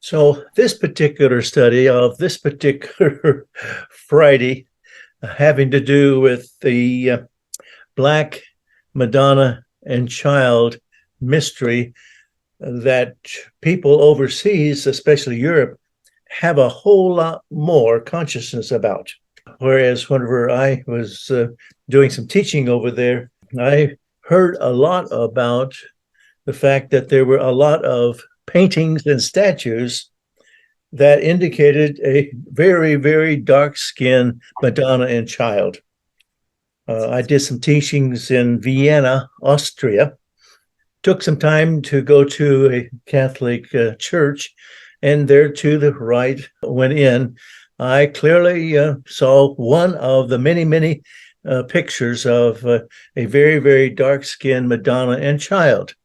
So this particular study of this particular Friday having to do with the Black Madonna and Child mystery that people overseas, especially Europe, have a whole lot more consciousness about. Whereas whenever I was doing some teaching over there, I heard a lot about the fact that there were a lot of paintings and statues that indicated a very, very dark skinned Madonna and Child. I did some teachings in Vienna, Austria, took some time to go to a Catholic church, and there to the right went in. I clearly saw one of the many, many pictures of a very, very dark skinned Madonna and Child.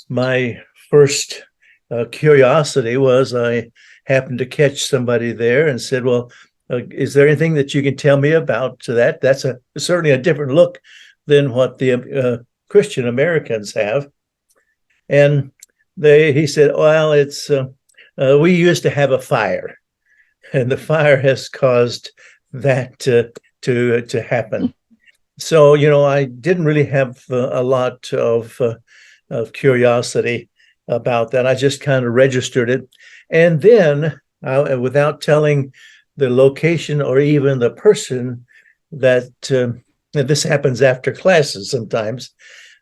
My first curiosity was I happened to catch somebody there and said, well, is there anything that you can tell me about that? That's certainly a different look than what the Christian Americans have. And he said, well, it's we used to have a fire, and the fire has caused that to happen. So, I didn't really have a lot of curiosity about that. I just kind of registered it. And then, without telling the location or even the person that this happens after classes sometimes,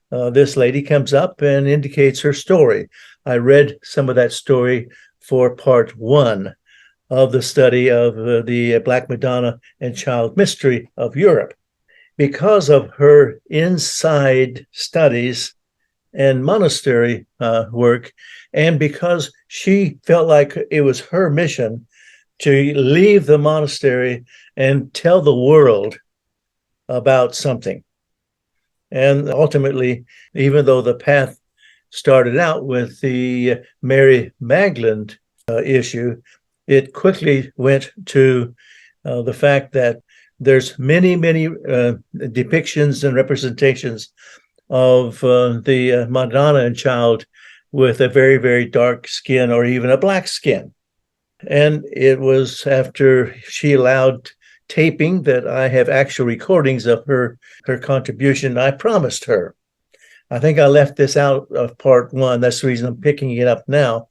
this lady comes up and indicates her story. I read some of that story for part one of the study of the Black Madonna and Child mystery of Europe. Because of her inside studies and monastery work, and because she felt like it was her mission to leave the monastery and tell the world about something. And ultimately, even though the path started out with the Mary Magdalene issue, it quickly went to the fact that there's many, many depictions and representations of the Madonna and Child with a very, very dark skin or even a black skin. And it was after she allowed taping that I have actual recordings of her contribution. I promised her. I think I left this out of part one. That's the reason I'm picking it up now,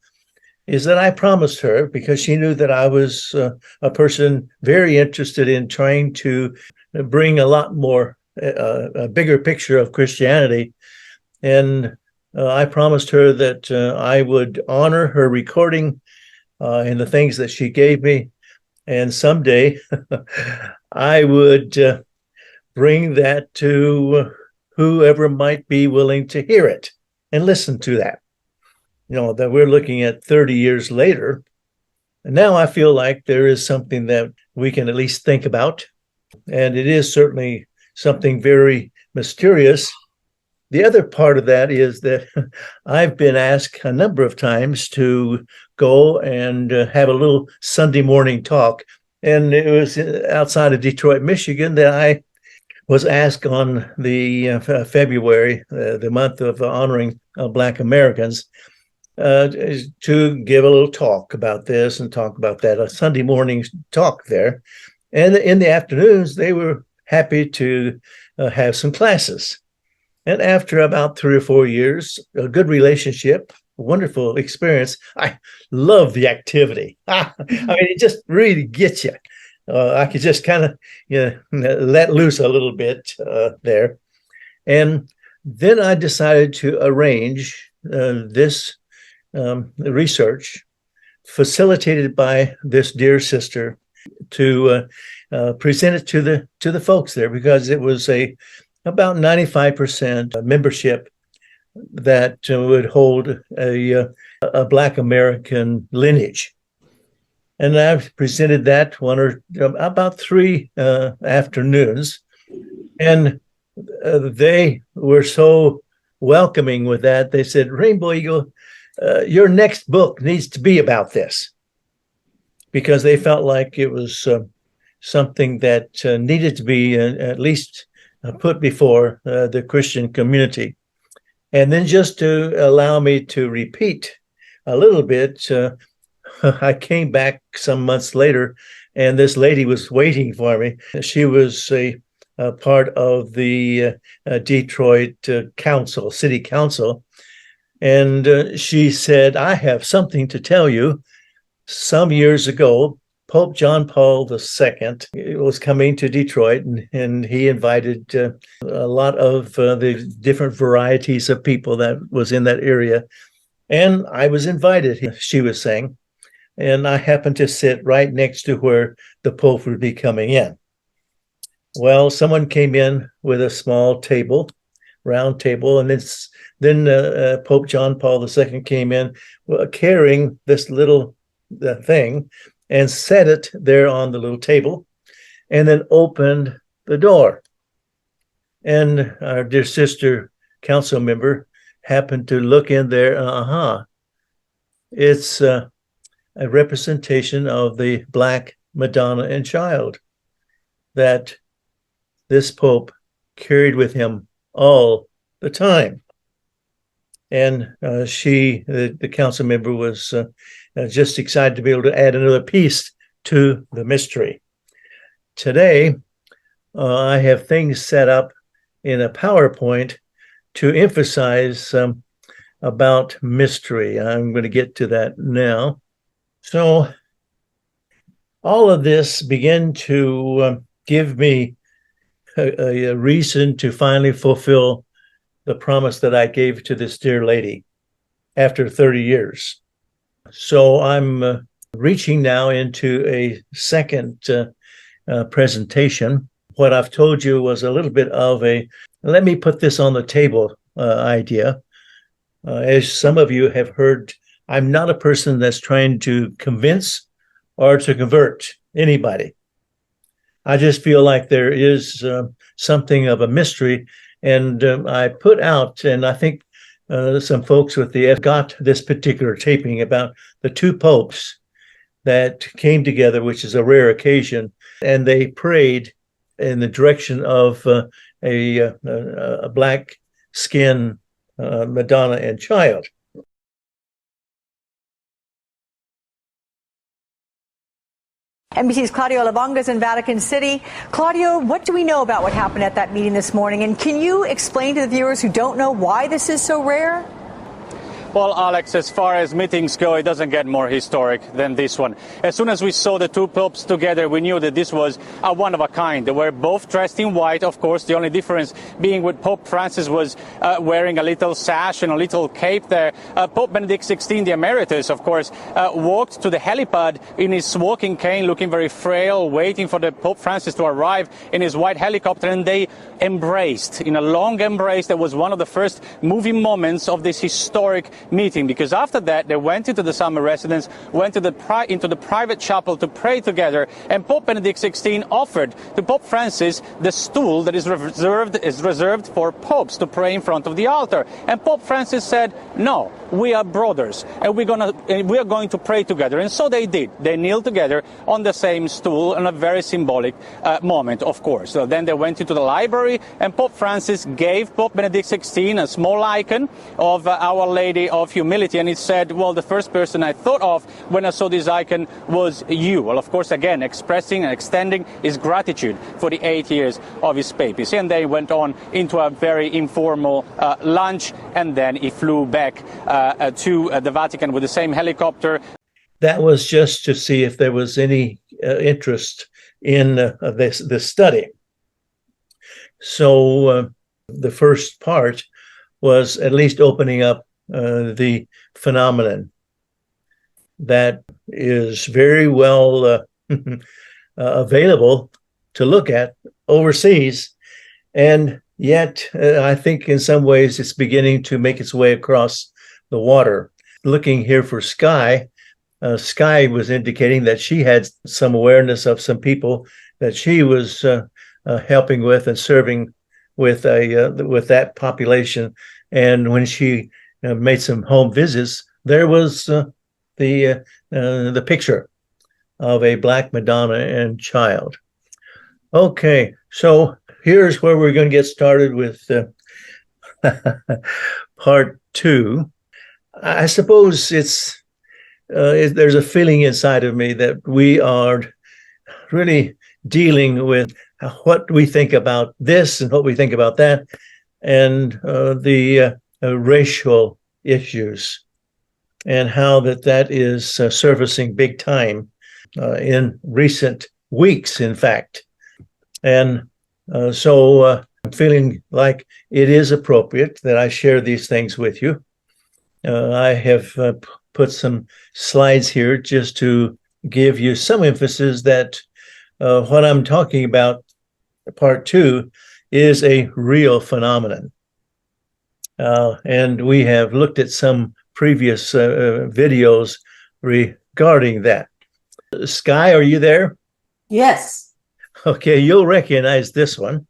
is that I promised her, because she knew that I was a person very interested in trying to bring a lot more, a bigger picture of Christianity. And I promised her that I would honor her recording and the things that she gave me. And someday I would bring that to whoever might be willing to hear it and listen to that. That we're looking at 30 years later. And now I feel like there is something that we can at least think about. And it is certainly something very mysterious. The other part of that is that I've been asked a number of times to go and have a little Sunday morning talk. And it was outside of Detroit, Michigan, that I was asked on the February, the month of honoring Black Americans, to give a little talk about this and talk about that, a Sunday morning talk there. And in the afternoons, they were happy to have some classes. And after about 3 or 4 years, a good relationship, wonderful experience. I love the activity. I mean, it just really gets you. I could just kind of let loose a little bit there. And then I decided to arrange this research facilitated by this dear sister to present it to the folks there, because it was about 95% membership that would hold a Black American lineage. And I've presented that about 3 afternoons. And they were so welcoming with that. They said, Rainbow Eagle, your next book needs to be about this, because they felt like it was something that needed to be at least put before the Christian community. And then just to allow me to repeat a little bit, I came back some months later, and this lady was waiting for me. She was a part of the Detroit City Council, and she said, "I have something to tell you. Some years ago, Pope John Paul II was coming to Detroit, and he invited a lot of the different varieties of people that was in that area. And I was invited," she was saying, "and I happened to sit right next to where the Pope would be coming in." Well, someone came in with a small table, round table, and then Pope John Paul II came in carrying this little thing and set it there on the little table, and then opened the door. And our dear sister council member happened to look in there. It's a representation of the Black Madonna and Child that this Pope carried with him all the time. And the council member, was just excited to be able to add another piece to the mystery. Today, I have things set up in a PowerPoint to emphasize about mystery. I'm going to get to that now. So all of this began to give me a reason to finally fulfill the promise that I gave to this dear lady after 30 years. So I'm reaching now into a second presentation. What I've told you was a little bit of a, let me put this on the table idea. As some of you have heard, I'm not a person that's trying to convince or to convert anybody. I just feel like there is something of a mystery. And I put out, and I think some folks with the F got this particular taping about the two popes that came together, which is a rare occasion, and they prayed in the direction of a black skin Madonna and Child. NBC's Claudio Lavonga is in Vatican City. Claudio, what do we know about what happened at that meeting this morning? And can you explain to the viewers who don't know why this is so rare? Well, Alex, as far as meetings go, it doesn't get more historic than this one. As soon as we saw the two popes together, we knew that this was a one of a kind. They were both dressed in white, of course, the only difference being with Pope Francis was wearing a little sash and a little cape there. Pope Benedict XVI, the emeritus, of course, walked to the helipad in his walking cane, looking very frail, waiting for the Pope Francis to arrive in his white helicopter, and they embraced in a long embrace. That was one of the first moving moments of this historic meeting, because after that they went into the summer residence, went to into the private chapel to pray together, and Pope Benedict XVI offered to Pope Francis the stool that is reserved for popes to pray in front of the altar. And Pope Francis said, "No, we are brothers, and we are going to pray together." And so they did. They kneeled together on the same stool, in a very symbolic moment, of course. So then they went into the library, and Pope Francis gave Pope Benedict XVI a small icon of Our Lady of Humility, and he said, "Well, the first person I thought of when I saw this icon was you." Well, of course, again, expressing and extending his gratitude for the 8 years of his papacy. And they went on into a very informal lunch, and then he flew back to the Vatican with the same helicopter. That was just to see if there was any interest in this study. So the first part was at least opening up the phenomenon that is very well available to look at overseas, and yet I think in some ways it's beginning to make its way across the water. Looking here for Sky, Sky was indicating that she had some awareness of some people that she was helping with and serving with that population, and when she made some home visits, there was the picture of a Black Madonna and Child. Okay, so here's where we're going to get started with part two. I suppose it's there's a feeling inside of me that we are really dealing with what we think about this and what we think about that, and the racial issues, and how that is surfacing big time in recent weeks, in fact. And so I'm feeling like it is appropriate that I share these things with you. I have put some slides here just to give you some emphasis that what I'm talking about, part two, is a real phenomenon. And we have looked at some previous videos regarding that. Sky, are you there? Yes. Okay, you'll recognize this one.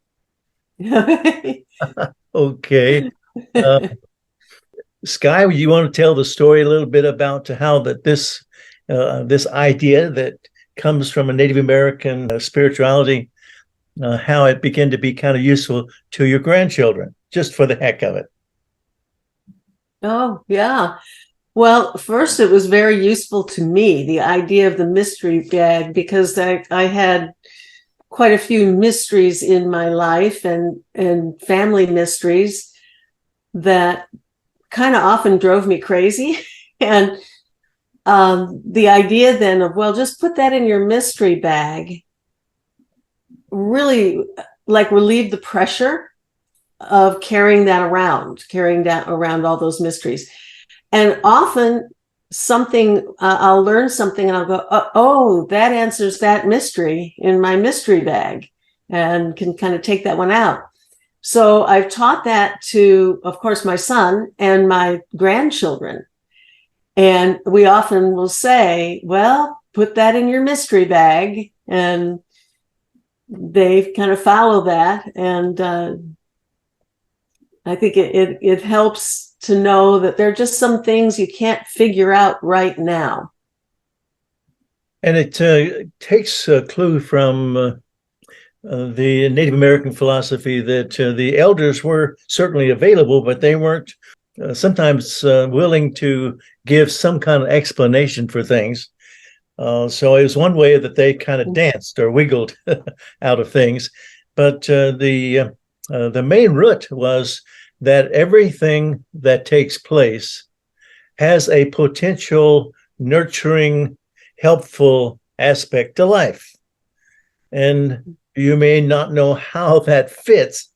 Okay. Sky, you want to tell the story a little bit about how that this idea that comes from a Native American spirituality, how it began to be kind of useful to your grandchildren, just for the heck of it? Oh, yeah. Well, first, it was very useful to me, the idea of the mystery bag, because I had quite a few mysteries in my life and family mysteries that kind of often drove me crazy. And the idea then of, well, just put that in your mystery bag, really like relieved the pressure of carrying that around all those mysteries. And often I'll learn something and I'll go, oh, that answers that mystery in my mystery bag, and can kind of take that one out. So I've taught that to, of course, my son and my grandchildren. And we often will say, well, put that in your mystery bag. And they kind of follow that. And I think it helps to know that there are just some things you can't figure out right now. And it takes a clue from the Native American philosophy that the elders were certainly available, but they weren't sometimes willing to give some kind of explanation for things. So it was one way that they kind of danced or wiggled out of things. But the main root was that everything that takes place has a potential nurturing, helpful aspect to life. And you may not know how that fits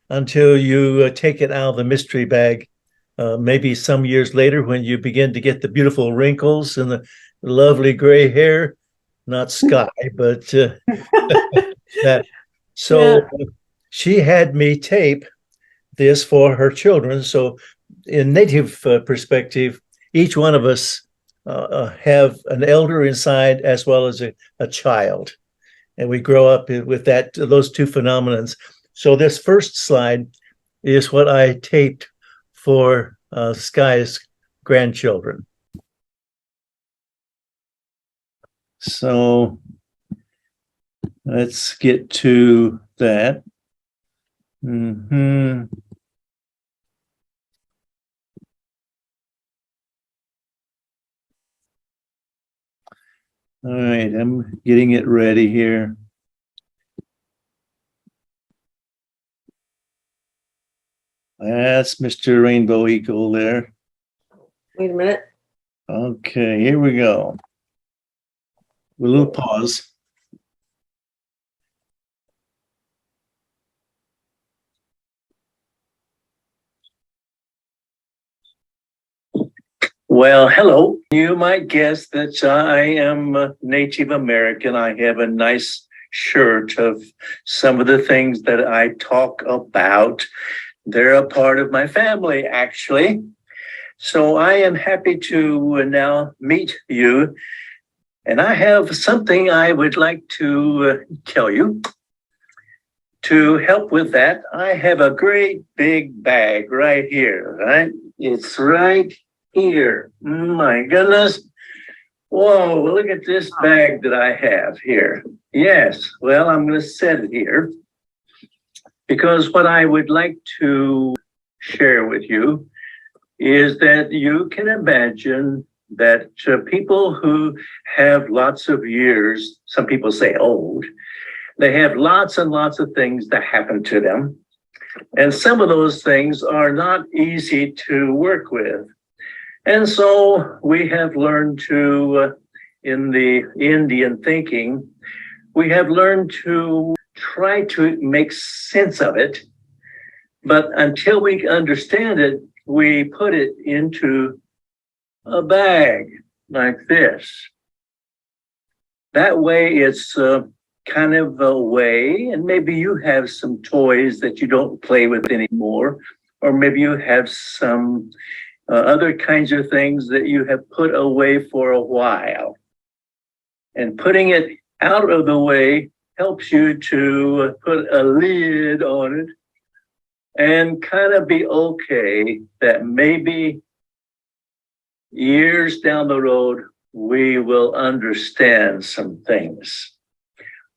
until you take it out of the mystery bag, maybe some years later when you begin to get the beautiful wrinkles and the lovely gray hair. Not Sky, but that. So yeah. She had me tape this for her children. So in Native perspective, each one of us have an elder inside as well as a child. And we grow up with those two phenomenons. So this first slide is what I taped for Sky's grandchildren. So let's get to that. Mm-hmm. All right, I'm getting it ready here. That's Mr. Rainbow Eagle there. Wait a minute. Okay, here we go. A little pause. Well, hello. You might guess that I am Native American. I have a nice shirt of some of the things that I talk about. They're a part of my family, actually. So I am happy to now meet you. And I have something I would like to tell you. To help with that, I have a great big bag right here, right? It's right here. My goodness. Whoa, look at this bag that I have here. Yes, well, I'm going to set it here because what I would like to share with you is that you can imagine that people who have lots of years, some people say old, they have lots and lots of things that happen to them. And some of those things are not easy to work with. And so we have learned to, in the Indian thinking, we have learned to try to make sense of it. But until we understand it, we put it into a bag like this. That way it's kind of away, and maybe you have some toys that you don't play with anymore, or maybe you have some other kinds of things that you have put away for a while. And putting it out of the way helps you to put a lid on it and kind of be okay that maybe years down the road, we will understand some things.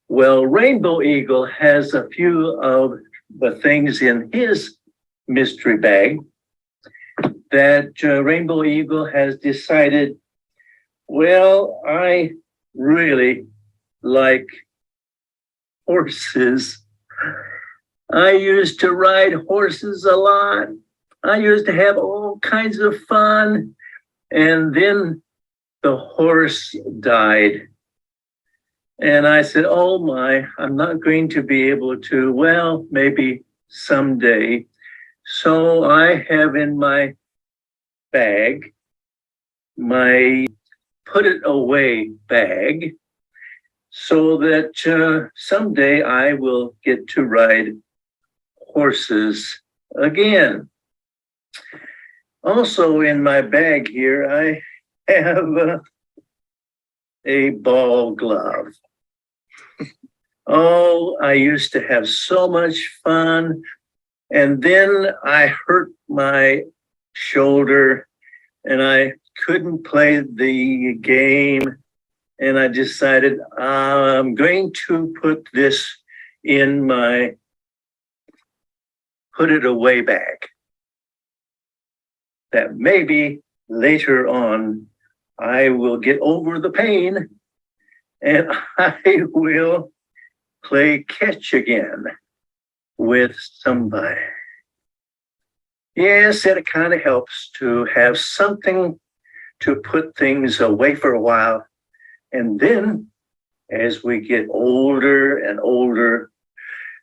Well, Rainbow Eagle has a few of the things in his mystery bag that Rainbow Eagle has decided, well, I really like horses. I used to ride horses a lot. I used to have all kinds of fun. And then the horse died. And I said, oh my, I'm not going to be able to, well, maybe someday. So I have in my bag, my put it away bag, so that someday I will get to ride horses again. Also in my bag here, I have a ball glove. Oh, I used to have so much fun. And then I hurt my shoulder and I couldn't play the game. And I decided I'm going to put this in my put it away bag. That maybe later on I will get over the pain and I will play catch again with somebody. Yes, it kind of helps to have something to put things away for a while. And then as we get older and older,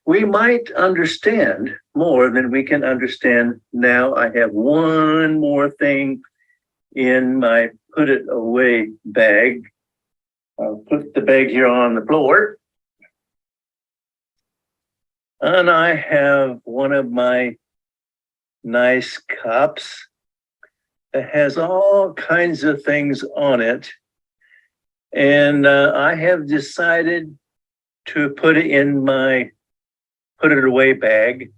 we might understand more than we can understand now. I have one more thing in my put it away bag. I'll put the bag here on the floor. And I have one of my nice cups that has all kinds of things on it. And I have decided to put it in my put it away bag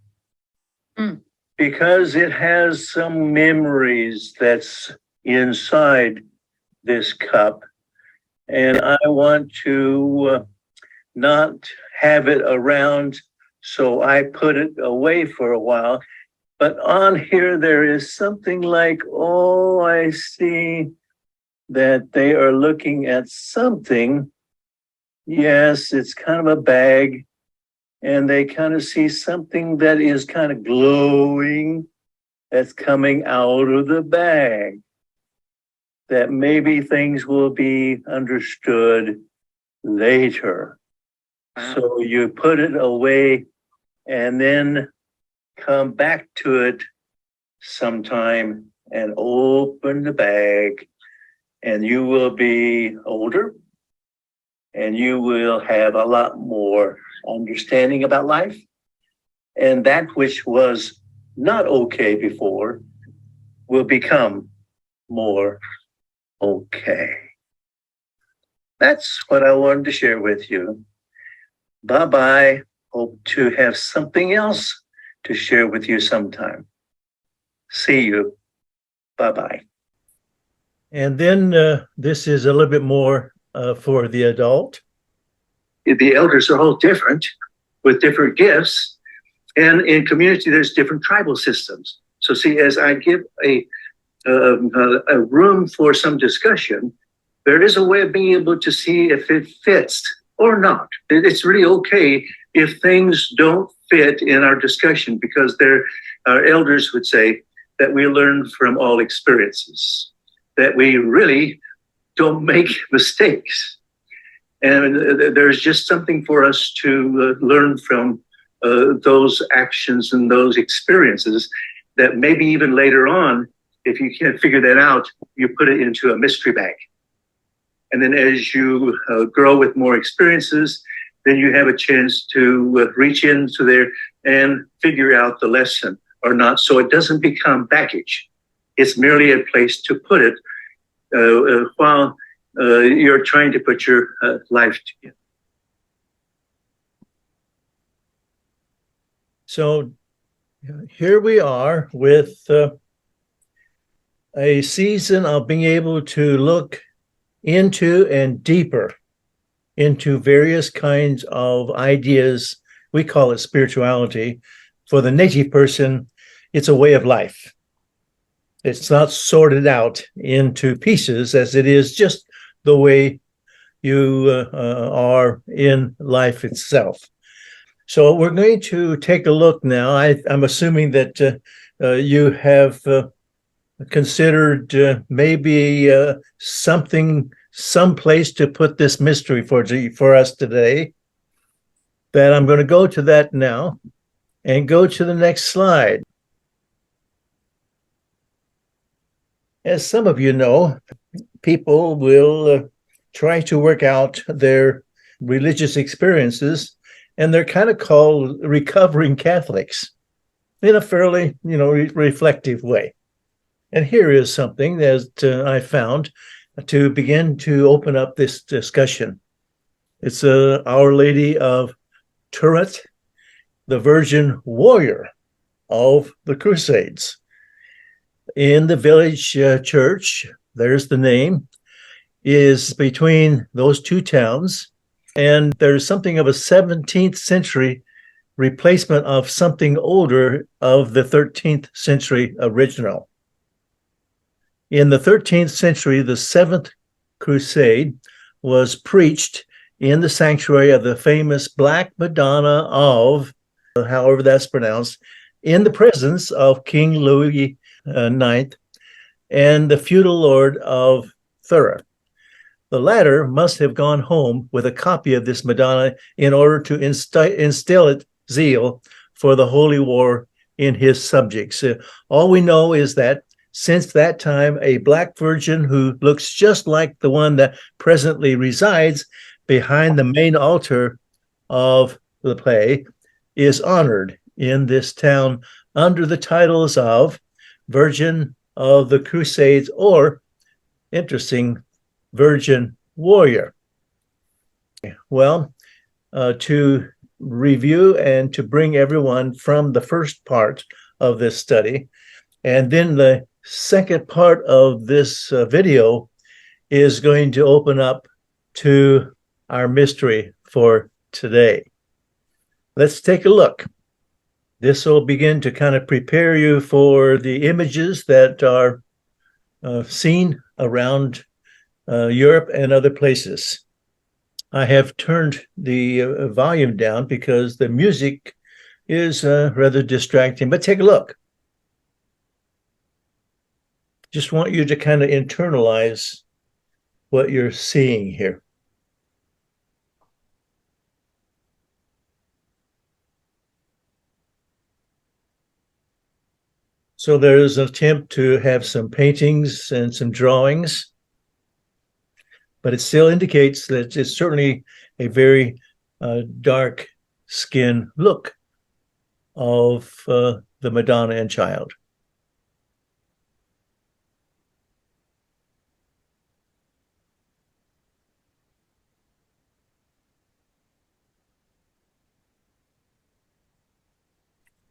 because it has some memories that's inside this cup. And I want to not have it around, so I put it away for a while. But on here, there is something like, oh, I see that they are looking at something. Yes, it's kind of a bag. And they kind of see something that is kind of glowing that's coming out of the bag. That maybe things will be understood later. So you put it away and then come back to it sometime and open the bag, and you will be older and you will have a lot more understanding about life. And that which was not okay before will become more okay. That's what I wanted to share with you. Bye-bye. Hope to have something else to share with you sometime. See you. Bye-bye. And then this is a little bit more for the adult. The elders are all different with different gifts. And in community, there's different tribal systems. So see, as I give a a room for some discussion, there is a way of being able to see if it fits or not. It's really okay if things don't fit in our discussion, because our elders would say that we learn from all experiences, that we really don't make mistakes. And there's just something for us to learn from those actions and those experiences, that maybe even later on, if you can't figure that out, you put it into a mystery bag. And then as you grow with more experiences, then you have a chance to reach into there and figure out the lesson or not. So it doesn't become baggage. It's merely a place to put it while you're trying to put your life together. So here we are with a season of being able to look into and deeper into various kinds of ideas. We call it spirituality. For the native person, it's a way of life. It's not sorted out into pieces as it is just the way you are in life itself. So we're going to take a look now. I'm assuming that you have considered maybe some place to put this mystery for us today. That I'm going to go to that now and go to the next slide. As some of you know, people will try to work out their religious experiences, and they're kind of called recovering Catholics in a fairly, reflective way. And here is something that I found to begin to open up this discussion. It's Our Lady of Turat, the Virgin Warrior of the Crusades. In the village church, there's the name, is between those two towns. And there's something of a 17th century replacement of something older of the 13th century original. In the 13th century, the Seventh Crusade was preached in the sanctuary of the famous Black Madonna of, however that's pronounced, in the presence of King Louis IX and the feudal lord of Thura. The latter must have gone home with a copy of this Madonna in order to instill its zeal for the holy war in his subjects. All we know is that since that time, a Black virgin who looks just like the one that presently resides behind the main altar of the play is honored in this town under the titles of Virgin of the Crusades, or, interesting, Virgin Warrior. Well, to review and to bring everyone from the first part of this study, and then the second part of this video is going to open up to our mystery for today. Let's take a look. This will begin to kind of prepare you for the images that are seen around Europe and other places. I have turned the volume down because the music is rather distracting, but take a look. Just want you to kind of internalize what you're seeing here. So there's an attempt to have some paintings and some drawings, but it still indicates that it's certainly a very dark skin look of the Madonna and Child.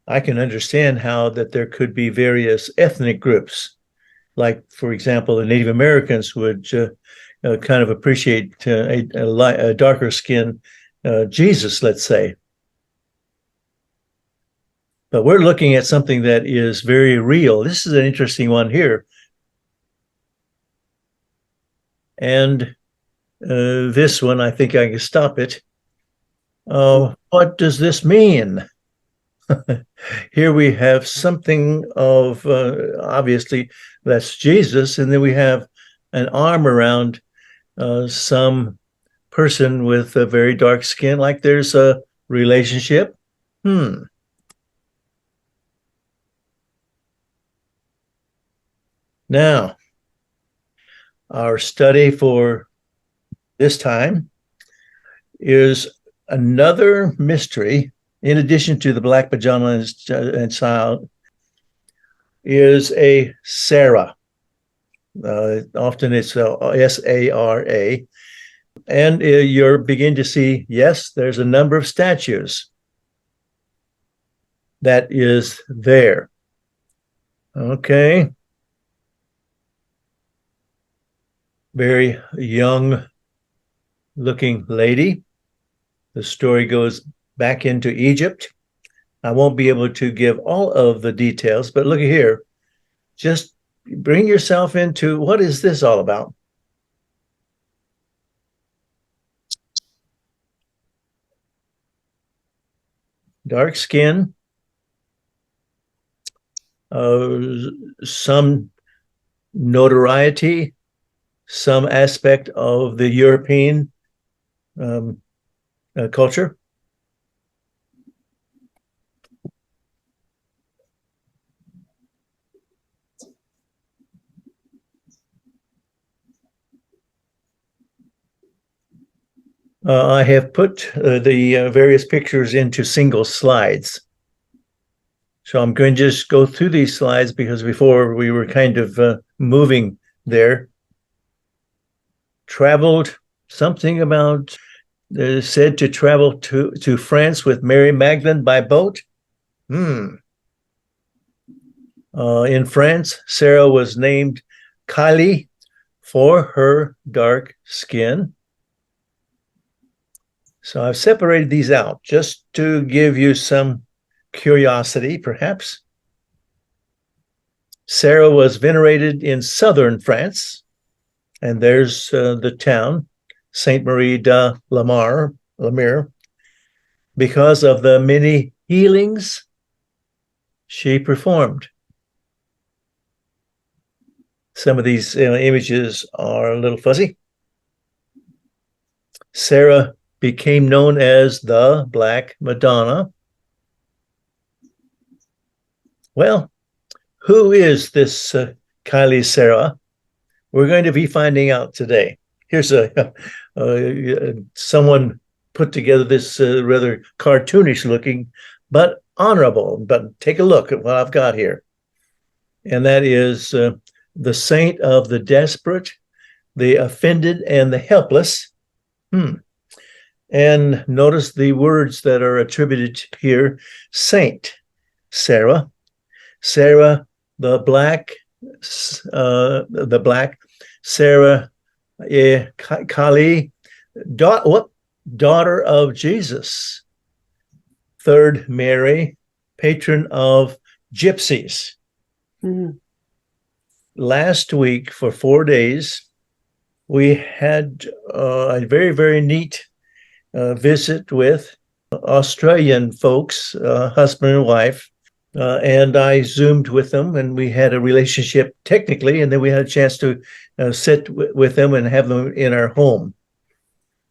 I can understand how that there could be various ethnic groups, like, for example, the Native Americans would kind of appreciate a darker skin Jesus, let's say. But we're looking at something that is very real. This is an interesting one here. And this one, I think I can stop it. What does this mean? Here we have something of, obviously, that's Jesus, and then we have an arm around some person with a very dark skin, like there's a relationship. Now, our study for this time is another mystery, in addition to the Black Madonna and child, is a Sarah. Often it's S-A-R-A. And you're beginning to see, yes, there's a number of statues that is there. Okay. Very young looking lady. The story goes back into Egypt. I won't be able to give all of the details, but look here. Just bring yourself into what is this all about? Dark skin, some notoriety, some aspect of the European culture. I have put the various pictures into single slides. So I'm going to just go through these slides because before we were kind of moving there. Traveled, something about said to travel to France with Mary Magdalene by boat. In France, Sarah was named Kylie for her dark skin. So I've separated these out just to give you some curiosity, perhaps. Sarah was venerated in southern France, and there's the town, Saint Marie de la Mer, because of the many healings she performed. Some of these images are a little fuzzy. Sarah became known as the Black Madonna. Well, who is this Kylie Sarah? We're going to be finding out today. Here's someone put together this rather cartoonish looking, but honorable. But take a look at what I've got here. And that is the saint of the desperate, the offended, and the helpless. And notice the words that are attributed here. Saint Sarah, Sarah, the black, Sarah, Kali, daughter of Jesus. Third Mary, patron of gypsies. Last week, for 4 days, we had a very, very neat visit with Australian folks, husband and wife, and I Zoomed with them, and we had a relationship technically, and then we had a chance to sit with them and have them in our home.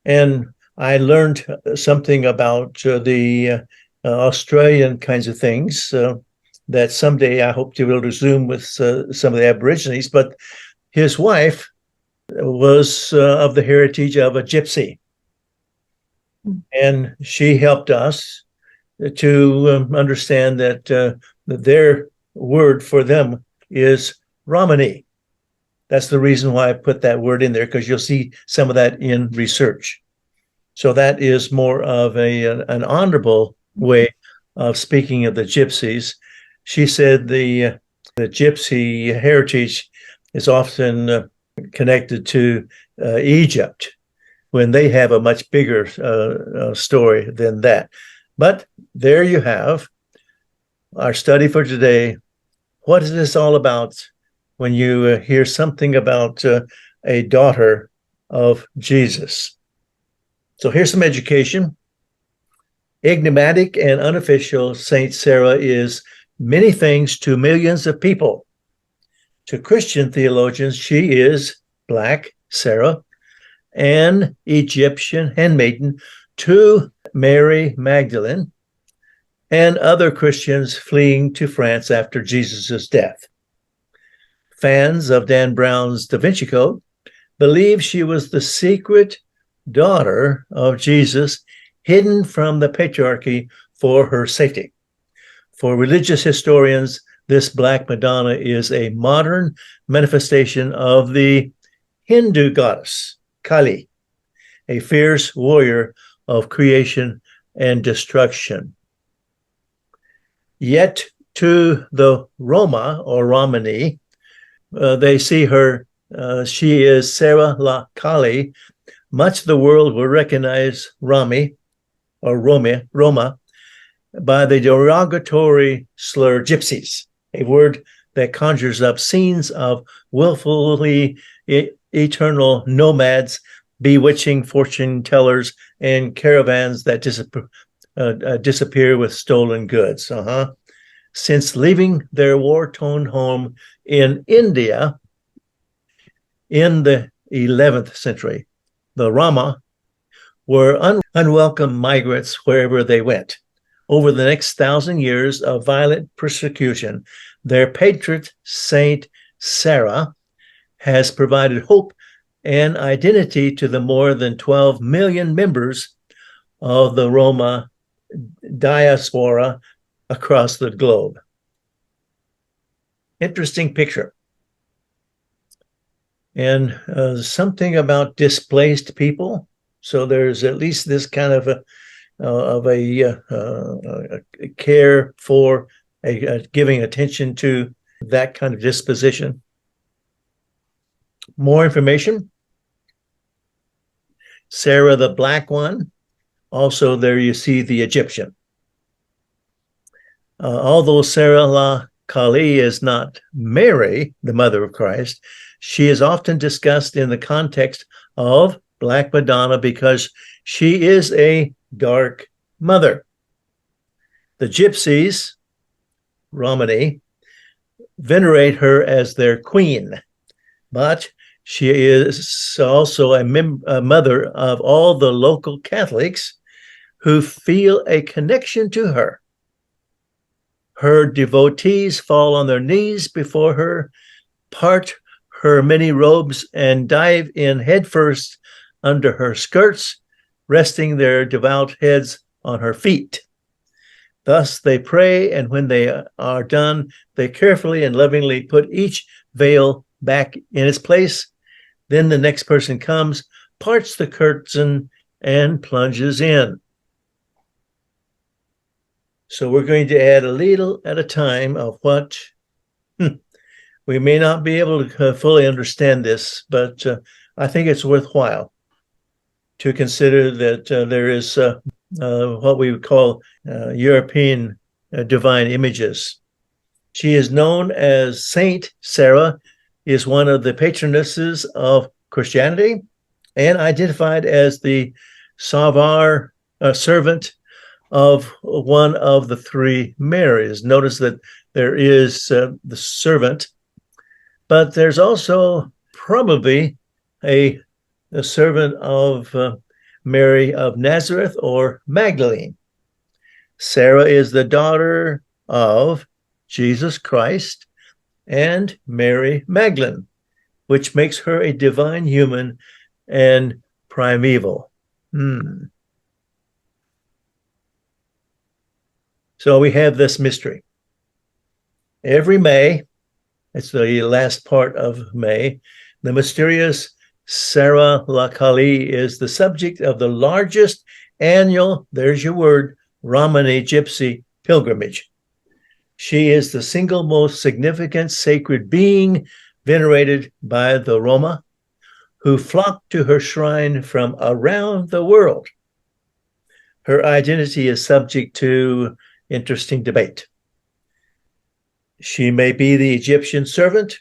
And I learned something about the Australian kinds of things that someday I hope to be able to Zoom with some of the Aborigines, but his wife was of the heritage of a gypsy. And she helped us to understand that their word for them is Romani. That's the reason why I put that word in there, because you'll see some of that in research. So that is more of an honorable way of speaking of the gypsies. She said the gypsy heritage is often connected to Egypt, when they have a much bigger story than that. But there you have our study for today. What is this all about when you hear something about a daughter of Jesus. So here's some education. Enigmatic and unofficial, Saint Sarah is many things to millions of people. To Christian theologians, she is Black Sarah, an Egyptian handmaiden to Mary Magdalene, and other Christians fleeing to France after Jesus' death. Fans of Dan Brown's Da Vinci Code believe she was the secret daughter of Jesus, hidden from the patriarchy for her safety. For religious historians, this Black Madonna is a modern manifestation of the Hindu goddess, Kali, a fierce warrior of creation and destruction. Yet to the Roma or Romani, they see her, she is Sarah la Kali. Much of the world will recognize Roma by the derogatory slur gypsies, a word that conjures up scenes of willfully eternal nomads, bewitching fortune tellers, and caravans that disappear with stolen goods. Since leaving their war-torn home in India in the 11th century, the Rama were unwelcome migrants wherever they went. Over the next 1,000 years of violent persecution, their patron Saint Sarah has provided hope and identity to the more than 12 million members of the Roma diaspora across the globe. Interesting picture. And something about displaced people. So there's at least this kind of a care for giving attention to that kind of disposition. More information. Sarah, the Black one. Also there you see the Egyptian. Although Sarah la Kali is not Mary, the mother of Christ, she is often discussed in the context of Black Madonna because she is a dark mother. The Gypsies, Romani, venerate her as their queen, but she is also a mother of all the local Catholics who feel a connection to her. Her devotees fall on their knees before her, part her many robes, and dive in headfirst under her skirts, resting their devout heads on her feet. Thus they pray, and when they are done, they carefully and lovingly put each veil back in its place. Then the next person comes, parts the curtain, and plunges in. So we're going to add a little at a time of what we may not be able to fully understand this, but I think it's worthwhile to consider that there is what we would call European divine images. She is known as Saint Sarah, is one of the patronesses of Christianity, and identified as the Savar servant of one of the three Marys. Notice that there is the servant, but there's also probably a servant of Mary of Nazareth or Magdalene. Sarah is the daughter of Jesus Christ and Mary Magdalene, which makes her a divine human and primeval. So we have this mystery. Every May, it's the last part of May, the mysterious Sarah la Kali is the subject of the largest annual, there's your word, Romani Gypsy pilgrimage. She is the single most significant sacred being venerated by the Roma, who flock to her shrine from around the world. Her identity is subject to interesting debate. She may be the Egyptian servant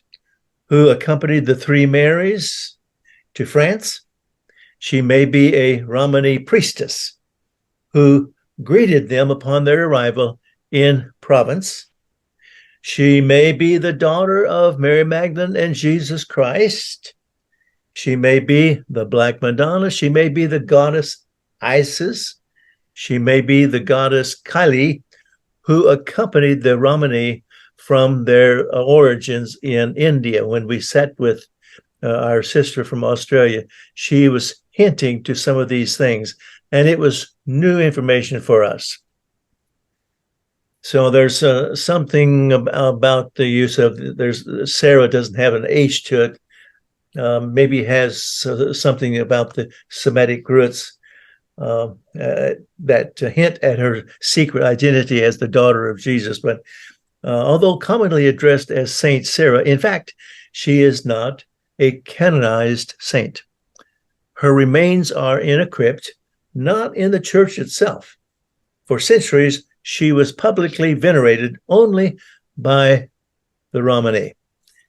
who accompanied the three Marys to France, She may be a Romani priestess who greeted them upon their arrival in Provence. She may be the daughter of Mary Magdalene and Jesus Christ. She may be the Black Madonna. She may be the goddess Isis. She may be the goddess Kali, who accompanied the Romani from their origins in India. When we sat with our sister from Australia, she was hinting to some of these things, and it was new information for us. So there's something about the use of, Sarah doesn't have an H to it. Maybe has something about the Semitic roots that hint at her secret identity as the daughter of Jesus. But although commonly addressed as Saint Sarah, in fact, she is not a canonized saint. Her remains are in a crypt, not in the church itself. For centuries, she was publicly venerated only by the Romani.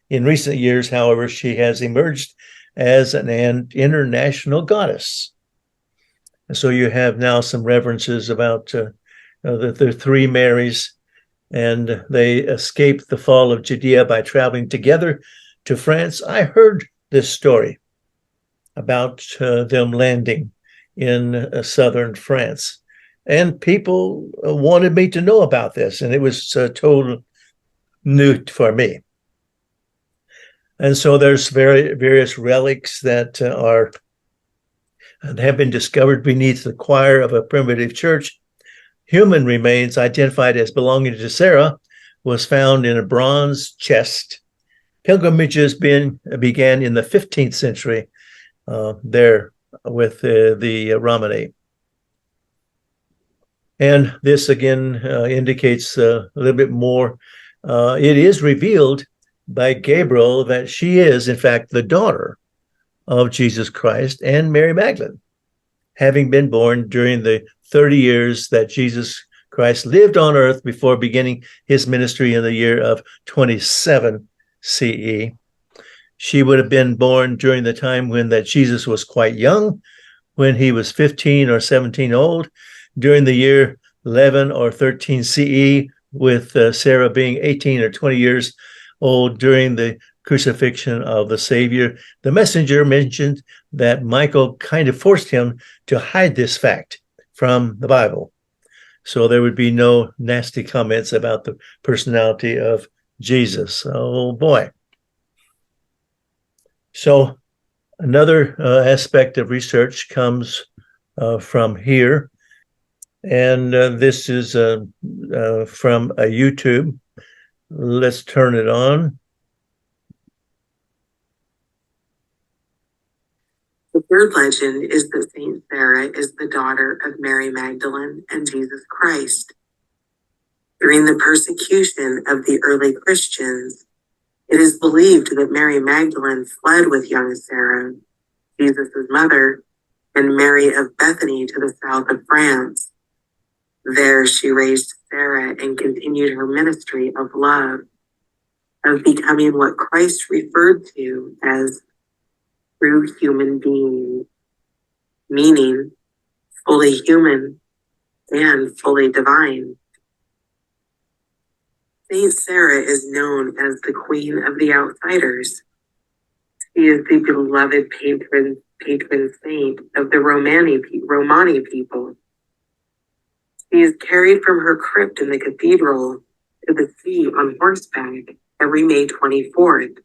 In recent years, however, she has emerged as an international goddess. And so you have now some references about the three Marys, and they escaped the fall of Judea by traveling together to France. I heard this story about them landing in southern France, and people wanted me to know about this, and it was total new for me. And so there's various relics that have been discovered beneath the choir of a primitive church. Human remains identified as belonging to Sarah was found in a bronze chest. Pilgrimages began in the 15th century there with the Romani. And this again indicates a little bit more. It is revealed by Gabriel that she is, in fact, the daughter of Jesus Christ and Mary Magdalene, having been born during the 30 years that Jesus Christ lived on earth before beginning his ministry in the year of 27 CE. She would have been born during the time when that Jesus was quite young, when he was 15 or 17 old, during the year 11 or 13 CE, with Sarah being 18 or 20 years old during the crucifixion of the Savior. The messenger mentioned that Michael kind of forced him to hide this fact from the Bible, so there would be no nasty comments about the personality of Jesus. Oh boy. So another aspect of research comes from here, and this is from a YouTube. Let's turn it on. The third legend is that Saint Sarah is the daughter of Mary Magdalene and Jesus Christ. During the persecution of the early Christians, it is believed that Mary Magdalene fled with young Sarah, Jesus' mother, and Mary of Bethany to the south of France. There she raised Sarah and continued her ministry of love, of becoming what Christ referred to as true human being, meaning fully human and fully divine. Saint Sarah is known as the Queen of the Outsiders. She is the beloved patron saint of the Romani people. She is carried from her crypt in the cathedral to the sea on horseback every May 24th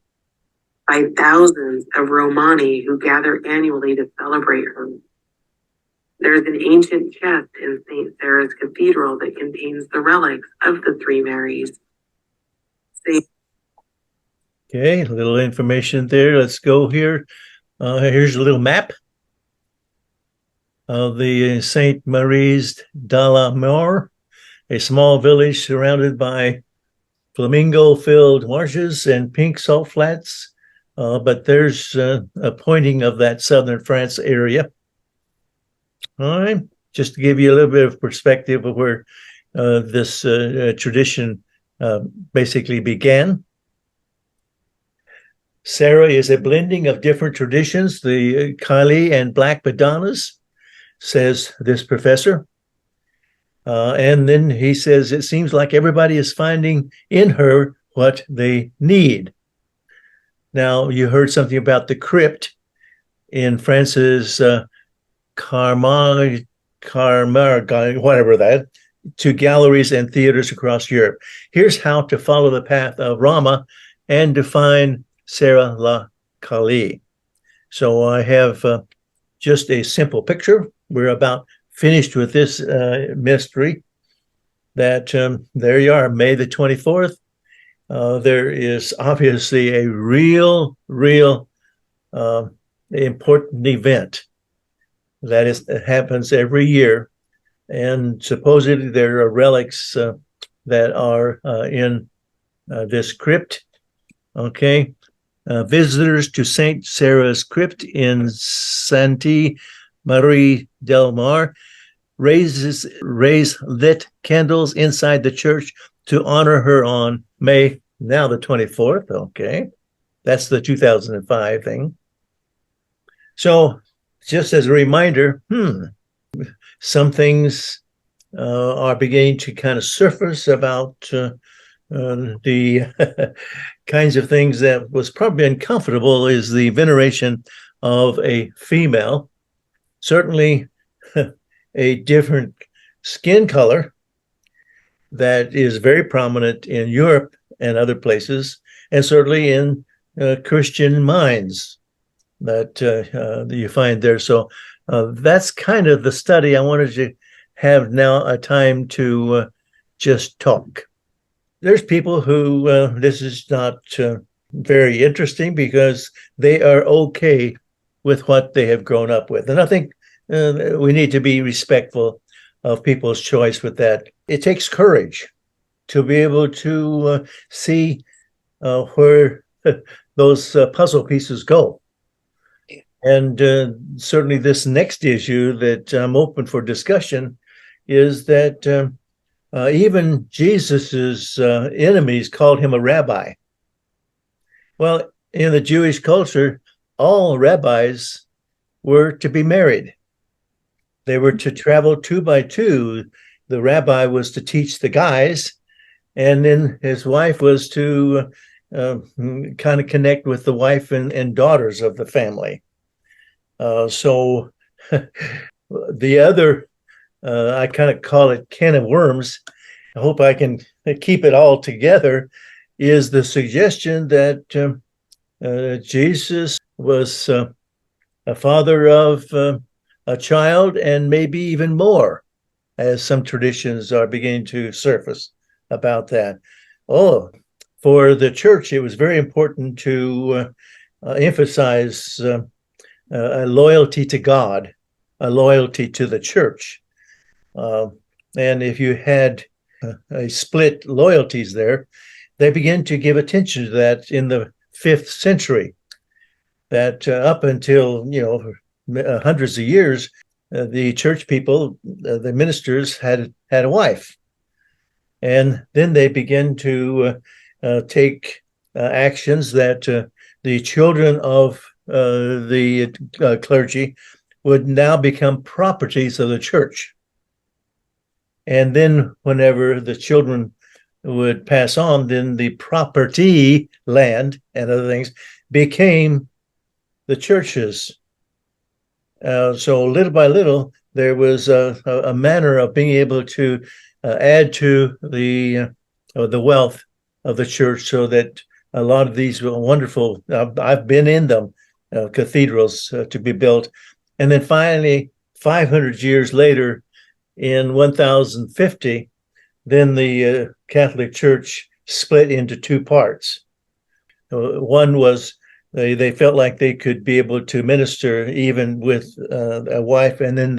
by thousands of Romani who gather annually to celebrate her. There is an ancient chest in St. Sarah's Cathedral that contains the relics of the three Marys. Okay, a little information there. Let's go here. Here's a little map of the St. Maries de la Mer, a small village surrounded by flamingo-filled marshes and pink salt flats. But there's a pointing of that southern France area. All right, just to give you a little bit of perspective of where this tradition basically began. Sarah is a blending of different traditions, the Kali and Black Madonnas, says this professor. And then he says, it seems like everybody is finding in her what they need. Now, you heard something about the crypt in France's Carmar, whatever that, to galleries and theaters across Europe. Here's how to follow the path of Rama and to find Sarah La Kali. So I have just a simple picture. We're about finished with this mystery. That there you are, May the 24th. There is obviously a real important event that happens every year. And supposedly there are relics that are in this crypt. Okay. Visitors to St. Sarah's crypt in Santi Marie del Mar raise lit candles inside the church to honor her on May, now the 24th. Okay. That's the 2005 thing. So just as a reminder, some things are beginning to kind of surface about the kinds of things that was probably uncomfortable is the veneration of a female, certainly a different skin color that is very prominent in Europe and other places, and certainly in Christian minds that you find there. So that's kind of the study. I wanted to have now a time to just talk. There's people who this is not very interesting because they are okay with what they have grown up with. And I think we need to be respectful of people's choice with that. It takes courage to be able to see where those puzzle pieces go. And certainly this next issue that I'm open for discussion is that even Jesus's enemies called him a rabbi. Well, in the Jewish culture, all rabbis were to be married. They were to travel 2 by 2. The rabbi was to teach the guys, and then his wife was to kind of connect with the wife and daughters of the family. So the other, I kind of call it can of worms, I hope I can keep it all together, is the suggestion that Jesus was a father of a child and maybe even more, as some traditions are beginning to surface about that. Oh, for the church, it was very important to emphasize a loyalty to God, a loyalty to the church. And if you had a split loyalties there, they began to give attention to that in the 5th century, that up until, hundreds of years, the church people, the ministers had a wife. And then they began to take actions that the children of the clergy would now become properties of the church. And then whenever the children would pass on, then the property, land and other things, became the church's. So little by little, there was a manner of being able to add to the wealth of the church, so that a lot of these wonderful, I've been in them, cathedrals to be built. And then finally, 500 years later, in 1050, then the Catholic Church split into 2 parts. One was they felt like they could be able to minister even with a wife, and then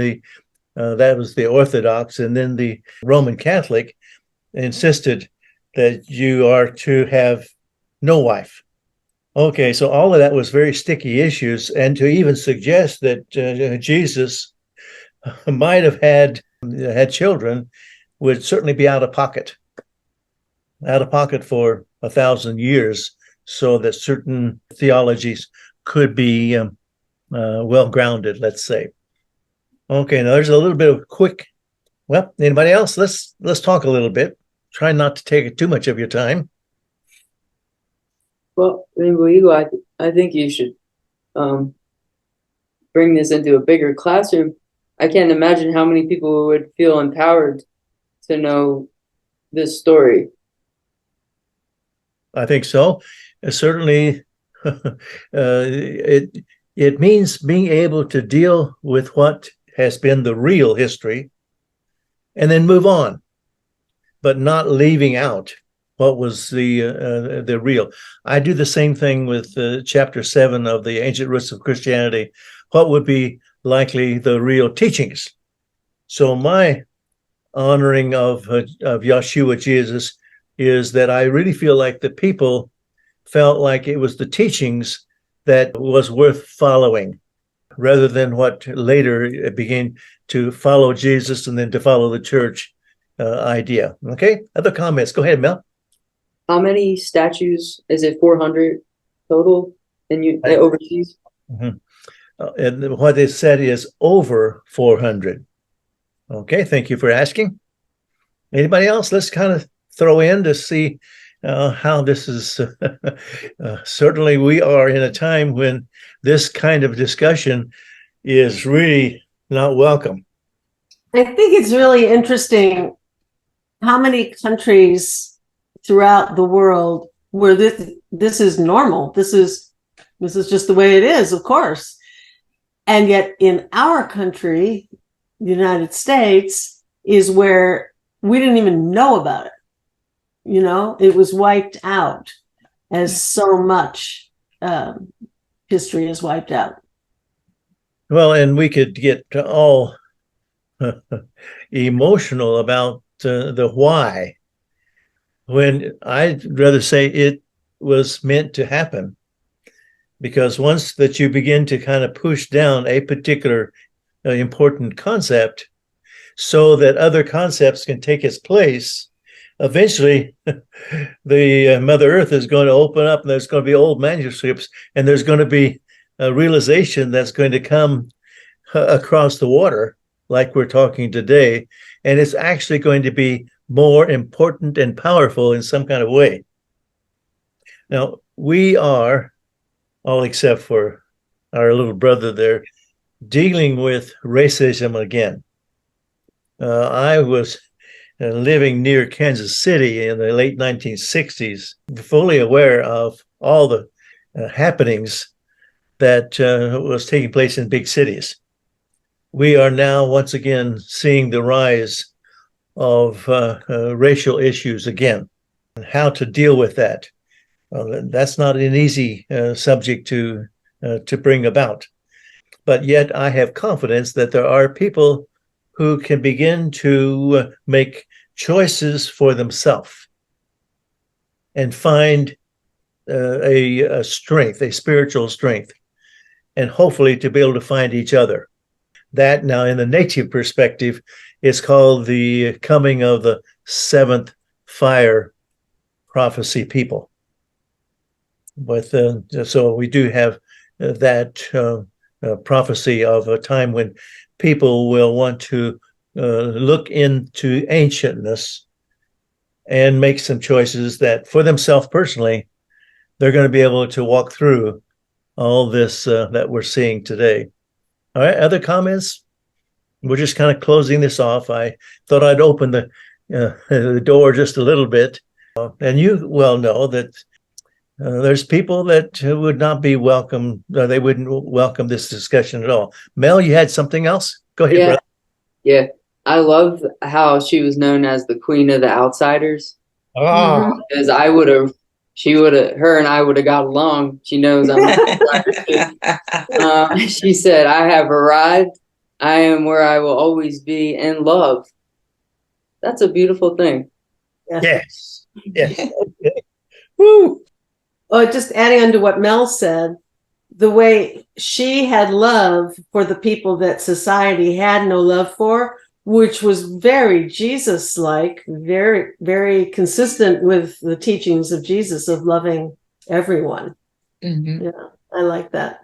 that was the Orthodox, and then the Roman Catholic insisted that you are to have no wife. Okay, so all of that was very sticky issues, and to even suggest that Jesus might have had children would certainly be out of pocket for 1,000 years. so that certain theologies could be well grounded, let's say. Okay, now there's a little bit of quick. Well, anybody else? Let's talk a little bit. Try not to take too much of your time. Well, Rainbow Eagle, I think you should bring this into a bigger classroom. I can't imagine how many people would feel empowered to know this story. I think so. Certainly, it means being able to deal with what has been the real history and then move on, but not leaving out what was the real. I do the same thing with chapter 7 of the Ancient Roots of Christianity. What would be likely the real teachings? So my honoring of Yeshua Jesus is that I really feel like the people felt like it was the teachings that was worth following, rather than what later began to follow Jesus and then to follow the church idea. Okay, other comments? Go ahead, Mel. How many statues is it? 400 total in overseas? Mm-hmm. And what they said is over 400. Okay, thank you for asking. Anybody else? Let's kind of throw in to see how this is. Certainly, we are in a time when this kind of discussion is really not welcome. I think it's really interesting how many countries throughout the world where this is normal. This is just the way it is, of course. And yet in our country, the United States, is where we didn't even know about it. You know, it was wiped out, as so much history is wiped out. Well, and we could get all emotional about the why, when I'd rather say it was meant to happen. Because once that you begin to kind of push down a particular important concept so that other concepts can take its place, eventually the Mother Earth is going to open up, and there's going to be old manuscripts, and there's going to be a realization that's going to come across the water like we're talking today, and it's actually going to be more important and powerful in some kind of way. Now, we are, all except for our little brother there, dealing with racism again. I was living near Kansas City in the late 1960s, fully aware of all the happenings that was taking place in big cities. We are now once again seeing the rise of racial issues again, and how to deal with that. That's not an easy subject to bring about. But yet I have confidence that there are people who can begin to make choices for themselves and find a strength, a spiritual strength, and hopefully to be able to find each other. That now, in the native perspective, is called the coming of the seventh fire prophecy people. But so we do have that prophecy of a time when people will want to look into ancientness and make some choices that for themselves personally, they're going to be able to walk through all this that we're seeing today. All right, other comments? We're just kind of closing this off. I thought I'd open the door just a little bit. And you well know that there's people that would not be welcome. They wouldn't welcome this discussion at all. Mel, you had something else? Go ahead, brother. Yeah. I love how she was known as the Queen of the Outsiders. Oh. Because her and I would have got along. She knows I'm an outsider. She said, "I have arrived. I am where I will always be in love." That's a beautiful thing. Yes. Yes. Woo. Well, just adding on to what Mel said, the way she had love for the people that society had no love for, which was very Jesus-like, very, very consistent with the teachings of Jesus of loving everyone. Mhm. Yeah, I like that.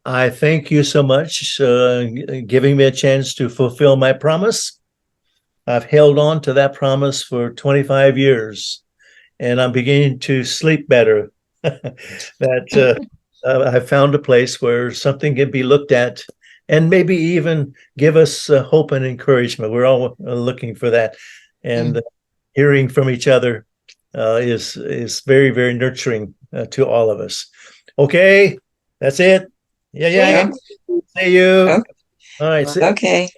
I thank you so much, giving me a chance to fulfill my promise. I've held on to that promise for 25 years, and I'm beginning to sleep better. That I found a place where something can be looked at and maybe even give us hope and encouragement. We're all looking for that, and hearing from each other is very, very nurturing to all of us. Okay, that's it. Yeah, yeah. Okay. See you. Okay. All right. Okay.